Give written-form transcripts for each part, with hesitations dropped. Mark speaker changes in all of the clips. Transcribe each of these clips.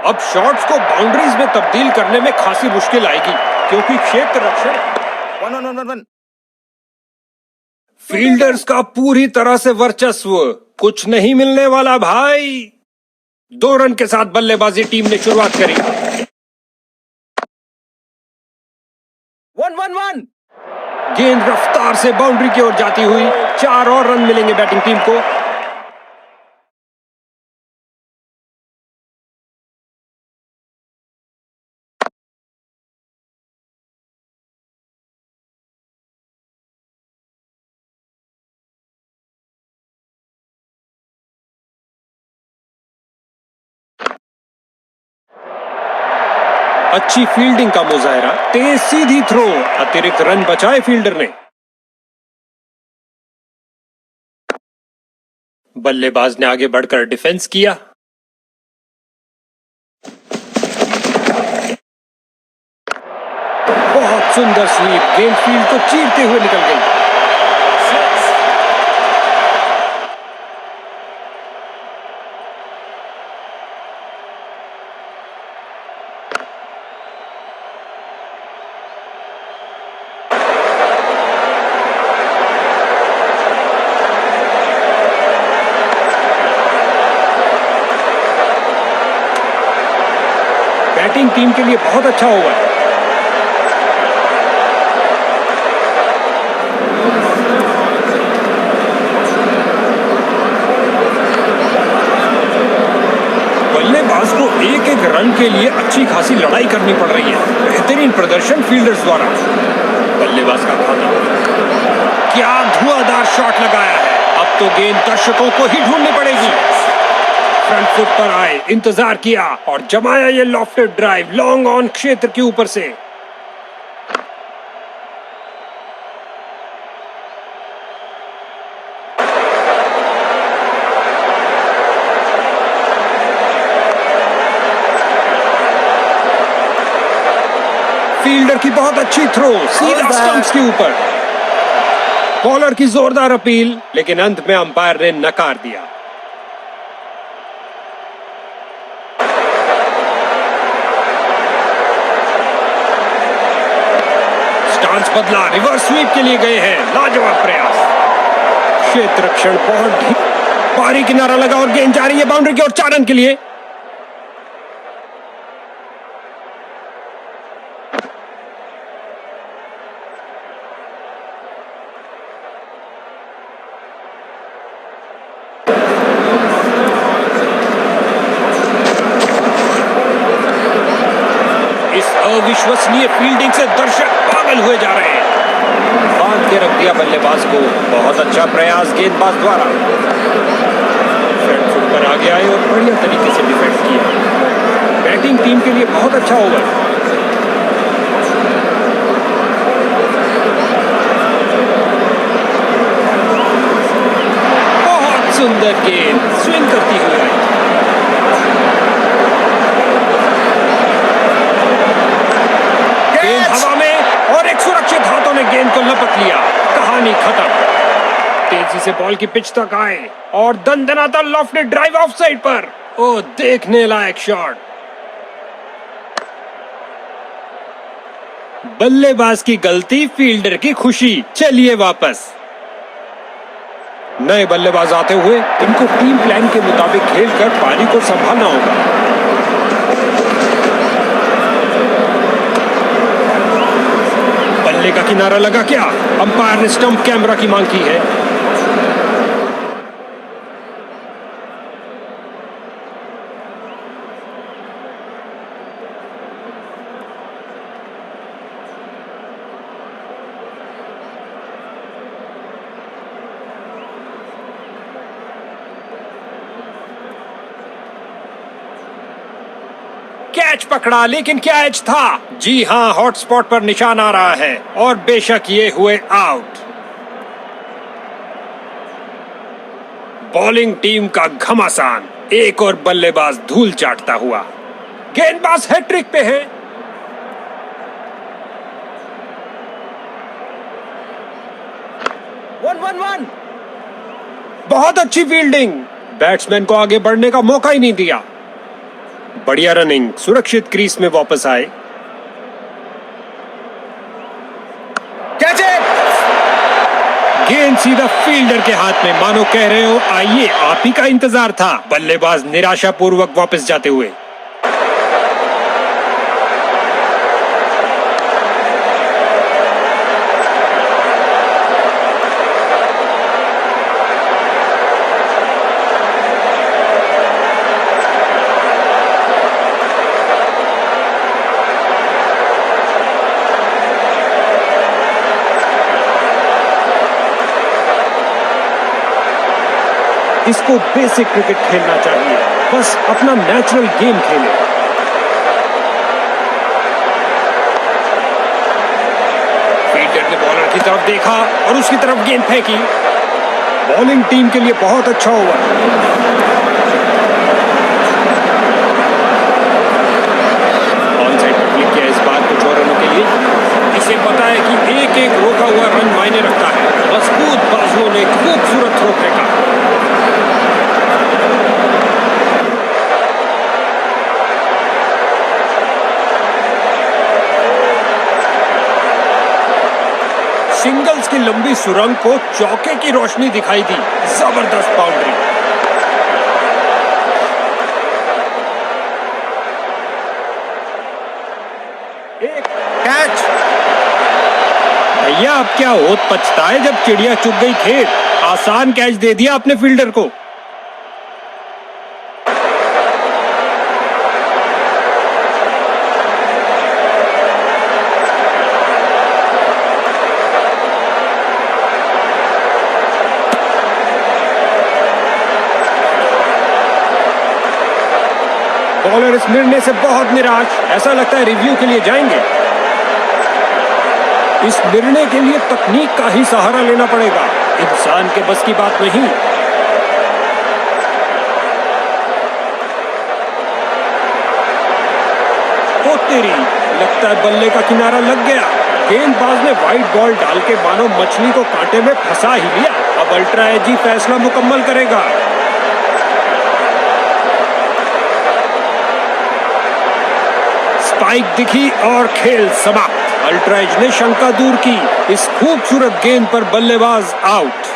Speaker 1: अब शॉट्स को बाउंड्रीज में तब्दील करने में खासी मुश्किल आएगी क्योंकि क्षेत्र रक्षण फील्डर्स का पूरी तरह से वर्चस्व, कुछ नहीं मिलने वाला भाई। 2 रन के साथ बल्लेबाजी टीम ने शुरुआत करी। 1-1-1। गेंद रफ्तार से बाउंड्री की ओर जाती हुई। 4 और रन मिलेंगे बैटिंग टीम को। अच्छी फील्डिंग का मुजाहरा, तेज सीधी थ्रो, अतिरिक्त रन बचाए फील्डर ने। बल्लेबाज ने आगे बढ़कर डिफेंस किया। बहुत सुंदर स्वीप, गेंद फील्ड को चीरते हुए निकल गई। बैटिंग टीम के लिए बहुत अच्छा ओवर। बल्लेबाज को एक एक रन के लिए अच्छी खासी लड़ाई करनी पड़ रही है। बेहतरीन प्रदर्शन फील्डर्स द्वारा। बल्लेबाज का खाता, क्या धुआंधार शॉट लगाया है। अब तो गेंद दर्शकों को ही ढूंढनी पड़ेगी। फ्रंट फुट पर आए, इंतजार किया और जमाया ये लॉफ्टेड ड्राइव लॉन्ग ऑन क्षेत्र के ऊपर से। फील्डर की बहुत अच्छी थ्रो, सीधा स्टंप्स के ऊपर। बॉलर की जोरदार अपील, लेकिन अंत में अंपायर ने नकार दिया। स्टांस बदला, रिवर्स स्वीप के लिए गए हैं। लाजवाब प्रयास। क्षेत्र रक्षण बहुत भारी किनारा लगा और गेंद जा रही है बाउंड्री की ओर। 4 रन के लिए। अविश्वसनीय फील्डिंग से दर्शक पागल हुए जा रहे हैं। बांध के रख दिया बल्लेबाज को। बहुत अच्छा प्रयास गेंदबाज द्वारा। फ्रंट फुट पर आगे आए और बढ़िया तरीके से डिफेंड किया। बैटिंग टीम के लिए बहुत अच्छा ओवर। बहुत सुंदर गेंद स्विंग करती हुई आई। हवा में और एक सुरक्षित हाथों ने गेंद को लपक लिया। कहानी खत्म। तेजी से बॉल की पिच तक आए और दंदनाता लॉफ्टेड ड्राइव ऑफ साइड पर। ओ, देखने लायक शॉट। बल्लेबाज की गलती, फील्डर की खुशी। चलिए वापस। नए बल्लेबाज आते हुए इनको टीम प्लान के मुताबिक खेलकर पारी को संभालना होगा। बल्ले का किनारा लगा क्या? अंपायर ने स्टंप कैमरा की मांग की है। कैच पकड़ा, लेकिन क्या एज था? जी हां, हॉटस्पॉट पर निशान आ रहा है और बेशक ये हुए आउट। बॉलिंग टीम का घमासान। एक और बल्लेबाज धूल चाटता हुआ। गेंदबाज हैट्रिक पे है। वन बहुत अच्छी फील्डिंग। बैट्समैन को आगे बढ़ने का मौका ही नहीं दिया। बढ़िया रनिंग, सुरक्षित क्रीज में वापस आए। गेंद सीधा फील्डर के हाथ में, मानो कह रहे हो आइए आप ही का इंतजार था। बल्लेबाज निराशापूर्वक वापस जाते हुए। इसको बेसिक क्रिकेट खेलना चाहिए, बस अपना नेचुरल गेम खेले। फील्डर ने बॉलर की तरफ देखा और उसकी तरफ गेंद फेंकी। बॉलिंग टीम के लिए बहुत अच्छा ओवर। ऑन साइड पर क्लिक किया इस बार कुछ और रनों के लिए। इसे पता है कि एक एक रोका हुआ रन मायने रखता है। मजबूत बाजुओं ने खूबसूरत थ्रो फेंका। सिंगल्स की लंबी सुरंग को चौके की रोशनी दिखाई दी। जबरदस्त बाउंड्री। एक कैच। भैया अब क्या होत पछताए जब चिड़िया चुग गई खेत। आसान कैच दे दिया अपने फील्डर को। बॉलर इस निर्णय से बहुत निराश, ऐसा लगता है रिव्यू के लिए जाएंगे। इस निर्णय के लिए तकनीक का ही सहारा लेना पड़ेगा, इंसान के बस की बात नहीं। ओ तेरी, लगता है बल्ले का किनारा लग गया। गेंदबाज ने वाइड बॉल डाल के मानो मछली को कांटे में फंसा ही लिया। अब अल्ट्रा एजी फैसला मुकम्मल करेगा। स्पाइक दिखी और खेल समाप्त। अल्ट्रा एज ने शंका दूर की। इस खूबसूरत गेंद पर बल्लेबाज आउट।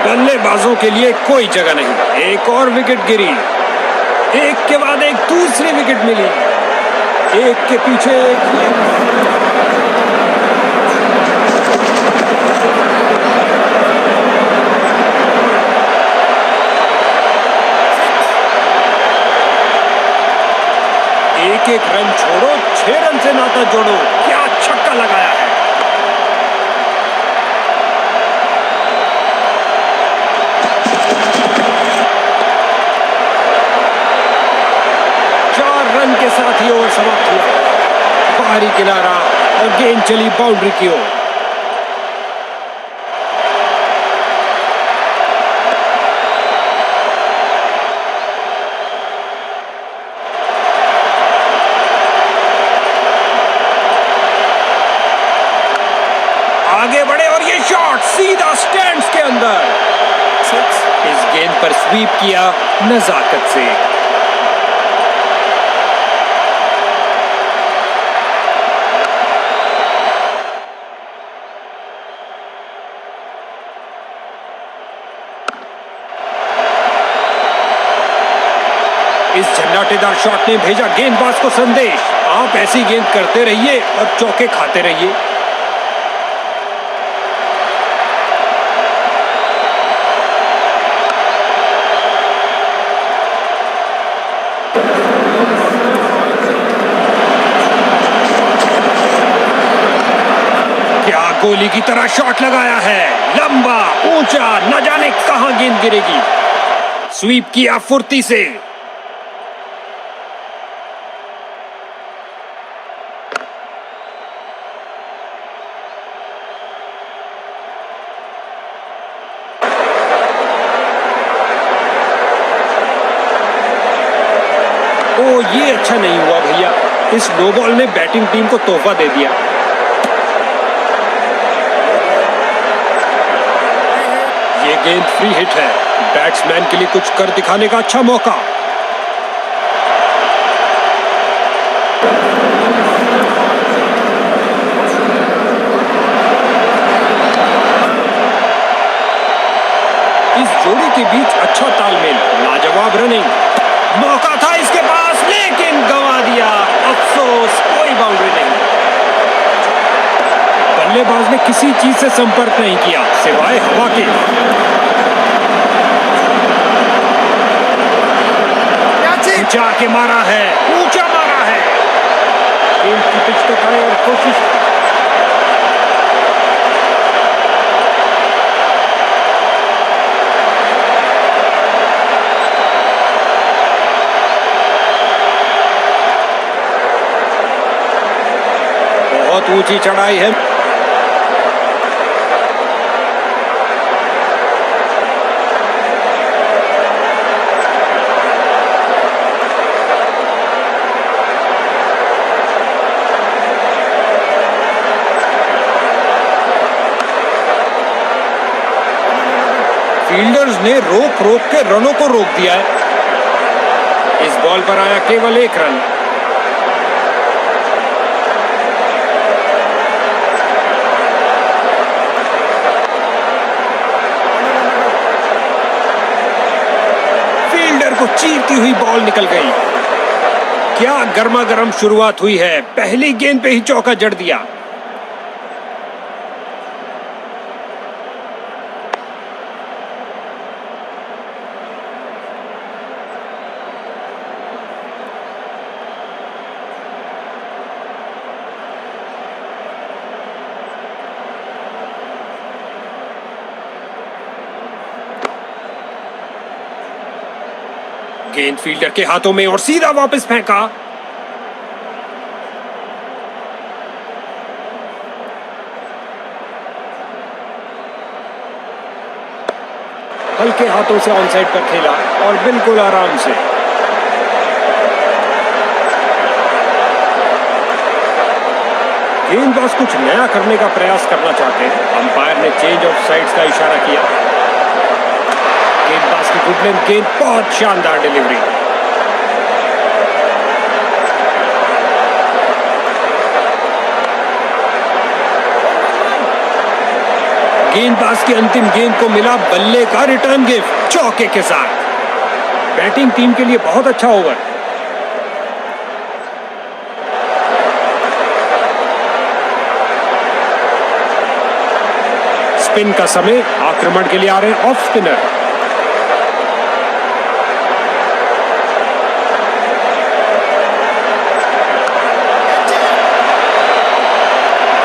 Speaker 1: बल्लेबाजों के लिए कोई जगह नहीं। एक और विकेट गिरी। एक के बाद एक दूसरी विकेट मिली। एक के पीछे एक रन छोड़ो, 6 रन से नाता जोड़ो। क्या छक्का लगाया है। रन के साथ ही ओवर समाप्त हुआ। बाहरी किनारा और गेंद चली बाउंड्री की ओर। आगे बढ़े और ये शॉट सीधा स्टैंड्स के अंदर। इस गेंद पर स्वीप किया नजाकत से। इस झंडाटेदार शॉट ने भेजा गेंदबाज को संदेश, आप ऐसी गेंद करते रहिए और चौके खाते रहिए। क्या गोली की तरह शॉट लगाया है। लंबा ऊंचा, न जाने कहां गेंद गिरेगी। स्वीप किया फुर्ती से। ओ ये अच्छा नहीं हुआ भैया। इस नो बॉल ने बैटिंग टीम को तोहफा दे दिया। ये ये गेंद फ्री हिट है। बैट्समैन के लिए कुछ कर दिखाने का अच्छा मौका। इस जोड़ी के बीच अच्छा तालमेल, लाजवाब रनिंग। मौका था इसके पास लेकिन गंवा दिया। अफसोस, कोई बाउंड्री नहीं। बल्लेबाज ने किसी चीज से संपर्क नहीं किया सिवाय हवा के। ऊंचा के मारा है, ऊंचा मारा है। गेंद की पिच तक आए और कोशिश। बहुत ऊंची चढ़ाई है। फील्डर्स ने रोक रोक के रनों को रोक दिया है। इस बॉल पर आया केवल 1 रन। फील्डर को चीरती हुई बॉल निकल गई। क्या गर्मा गर्म शुरुआत हुई है। पहली गेंद पे ही चौका जड़ दिया। गेंद फील्डर के हाथों में और सीधा वापस फेंका। हल्के हाथों से ऑन साइड पर खेला और बिल्कुल आराम से। गेंदबाज कुछ नया करने का प्रयास करना चाहते हैं। अंपायर ने चेंज ऑफ साइड्स का इशारा किया। गेंदबाज की गुड लेंथ गेंद, बहुत शानदार डिलीवरी। गेंदबाज की अंतिम गेंद को मिला बल्ले का रिटर्न गिफ्ट चौके के साथ। बैटिंग टीम के लिए बहुत अच्छा ओवर। स्पिन का समय, आक्रमण के लिए आ रहे हैं ऑफ स्पिनर।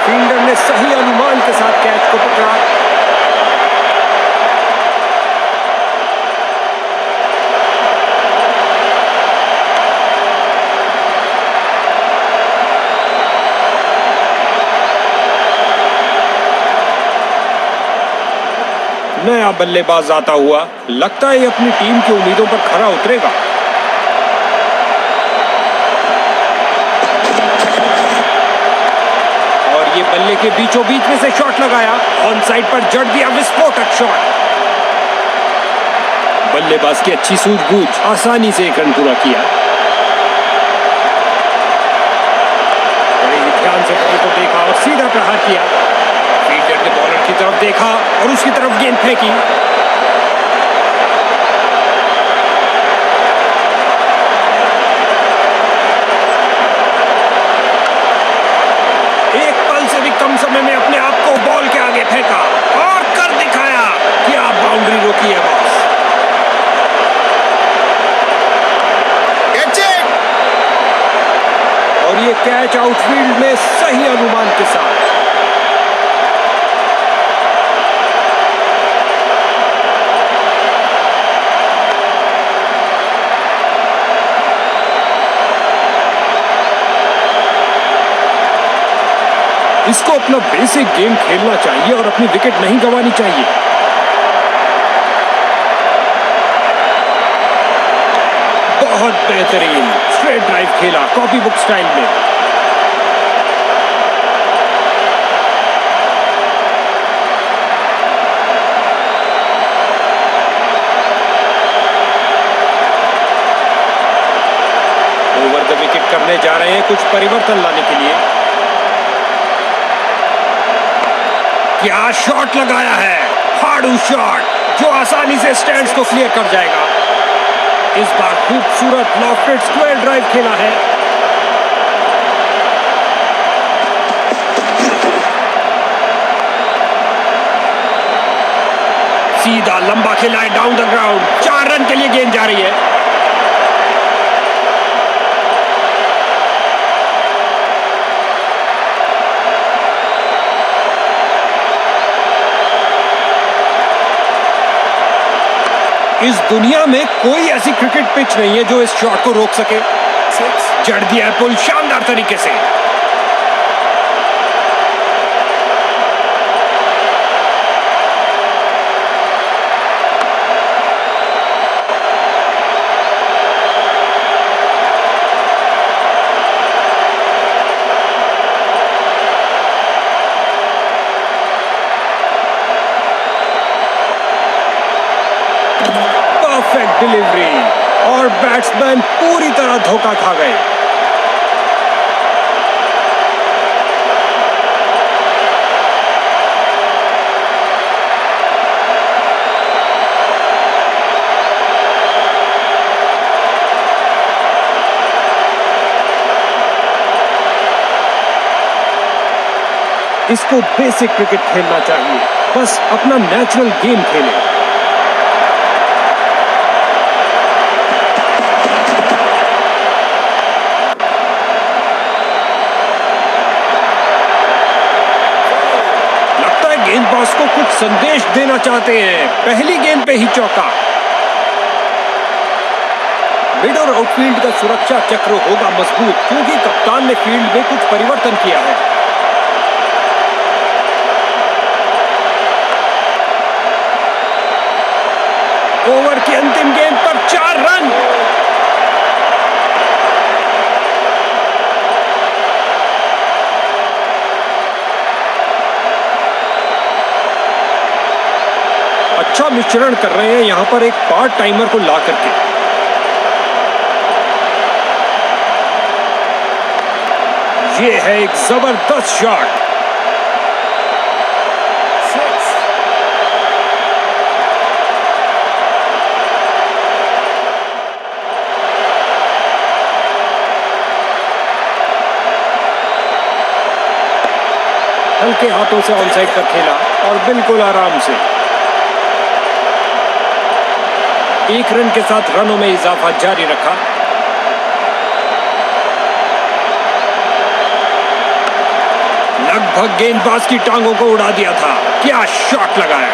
Speaker 1: फील्डर ने सही अनुमान के साथ कैच को पकड़ा। नया बल्लेबाज आता हुआ, लगता है अपनी टीम की उम्मीदों पर खरा उतरेगा। और ये बल्ले के बीचों बीच में से शॉट लगाया, ऑन साइड पर जड़ दिया विस्फोटक शॉट। बल्लेबाज की अच्छी सूझबूझ, आसानी से 1 रन पूरा किया। बड़े ही ध्यान से बॉल को देखा और सीधा प्रहार किया। फील्डर ने बॉलर की तरफ देखा और उसकी तरफ गेंद फेंकी। एक पल से भी कम समय में अपने आप को बॉल के आगे फेंका और कर दिखाया। क्या बाउंड्री रोकी है बॉस। और ये कैच आउटफील्ड में सही अनुमान के साथ। इसको अपना बेसिक गेम खेलना चाहिए और अपनी विकेट नहीं गंवानी चाहिए। बहुत बेहतरीन स्ट्रेट ड्राइव खेला कॉपी बुक स्टाइल में। हैं कुछ परिवर्तन लाने के लिए। क्या शॉट लगाया है, हार्डू शॉट जो आसानी से स्टैंड्स को क्लियर कर जाएगा। इस बार खूबसूरत लॉफ्टेड स्क्वायर ड्राइव खेला है। सीधा लंबा खेला है डाउन द ग्राउंड। 4 रन के लिए गेंद जा रही है। इस दुनिया में कोई ऐसी क्रिकेट पिच नहीं है जो इस शॉट को रोक सके। जड़ दिया है पुल शानदार तरीके से। परफेक्ट डिलीवरी और बैट्समैन पूरी तरह धोखा खा गए। इसको बेसिक क्रिकेट खेलना चाहिए, बस अपना नेचुरल गेम खेले। गेंदबाज को कुछ संदेश देना चाहते हैं। पहली गेंद पे ही चौका। मिड और आउटफील्ड का सुरक्षा चक्र होगा मजबूत, क्योंकि कप्तान ने फील्ड में कुछ परिवर्तन किया है। ओवर की अंतिम गेंद पर 4 रन। अच्छा मिश्रण कर रहे हैं यहां पर एक पार्ट टाइमर को ला करके। ये है एक जबरदस्त शॉट। हल्के हाथों से ऑन साइड पर खेला और बिल्कुल आराम से। 1 रन के साथ रनों में इजाफा जारी रखा। लगभग गेंदबाज की टांगों को उड़ा दिया था। क्या शॉट लगाया।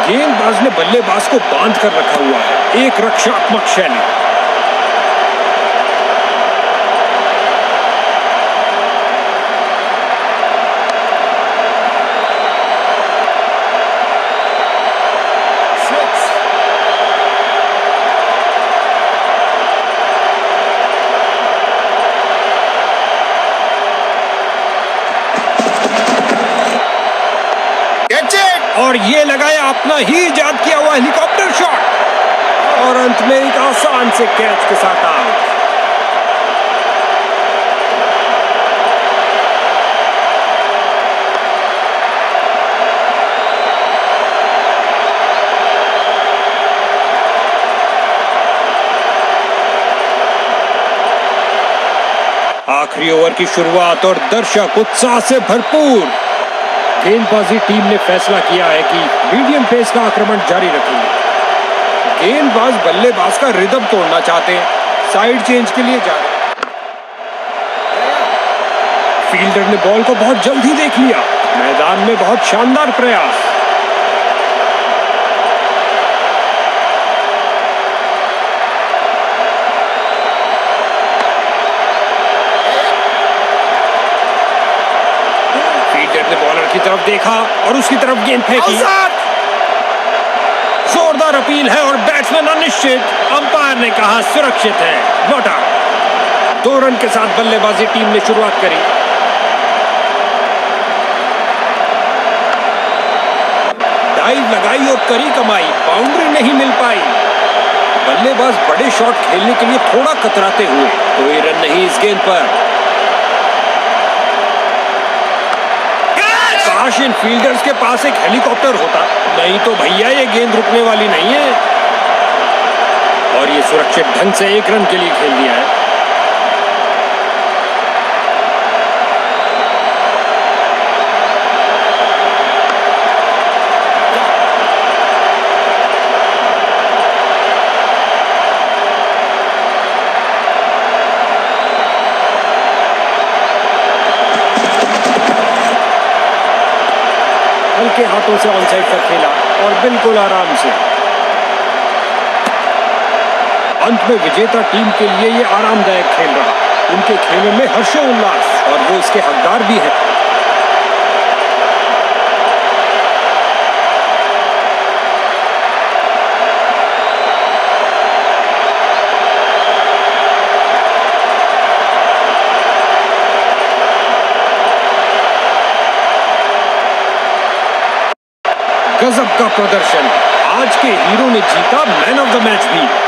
Speaker 1: गेंदबाज ने बल्लेबाज को बांध कर रखा हुआ है। एक रक्षात्मक शैली। और ये लगाया अपना ही इजाद किया हुआ हेलीकॉप्टर शॉट और अंत में एक आसान से कैच के साथ आउट। आखिरी ओवर की शुरुआत और दर्शक उत्साह से भरपूर। गेंदबाजी टीम ने फैसला किया है कि मीडियम पेस का आक्रमण जारी रखेंगे। गेंदबाज बल्लेबाज का रिदम तोड़ना चाहते हैं। साइड चेंज के लिए जा रहे हैं। फील्डर ने बॉल को बहुत जल्दी देख लिया। मैदान में बहुत शानदार प्रयास। फील्डर ने बॉलर की तरफ देखा और उसकी तरफ गेंद फेंकी। जोरदार अपील है और बैट्समैन अनिश्चित। अंपायर ने कहा सुरक्षित है, नॉट आउट। 2 रन के साथ बल्लेबाजी टीम ने शुरुआत करी। डाइव लगाई और करी कमाई, बाउंड्री नहीं मिल पाई। बल्लेबाज बड़े शॉट खेलने के लिए थोड़ा कतराते हुए, कोई रन नहीं इस गेंद पर। काश इन फील्डर्स के पास एक हेलीकॉप्टर होता, नहीं तो भैया ये गेंद रुकने वाली नहीं है। और ये सुरक्षित ढंग से 1 रन के लिए खेल दिया है। हल्के हाथों से ऑनसाइड तक खेला और बिल्कुल आराम से। अंत में विजेता टीम के लिए ये आरामदायक खेल रहा। उनके खेलों में हर्षोल्लास और वो इसके हकदार भी हैं। गजब का प्रदर्शन, आज के हीरो ने जीता मैन ऑफ द मैच भी।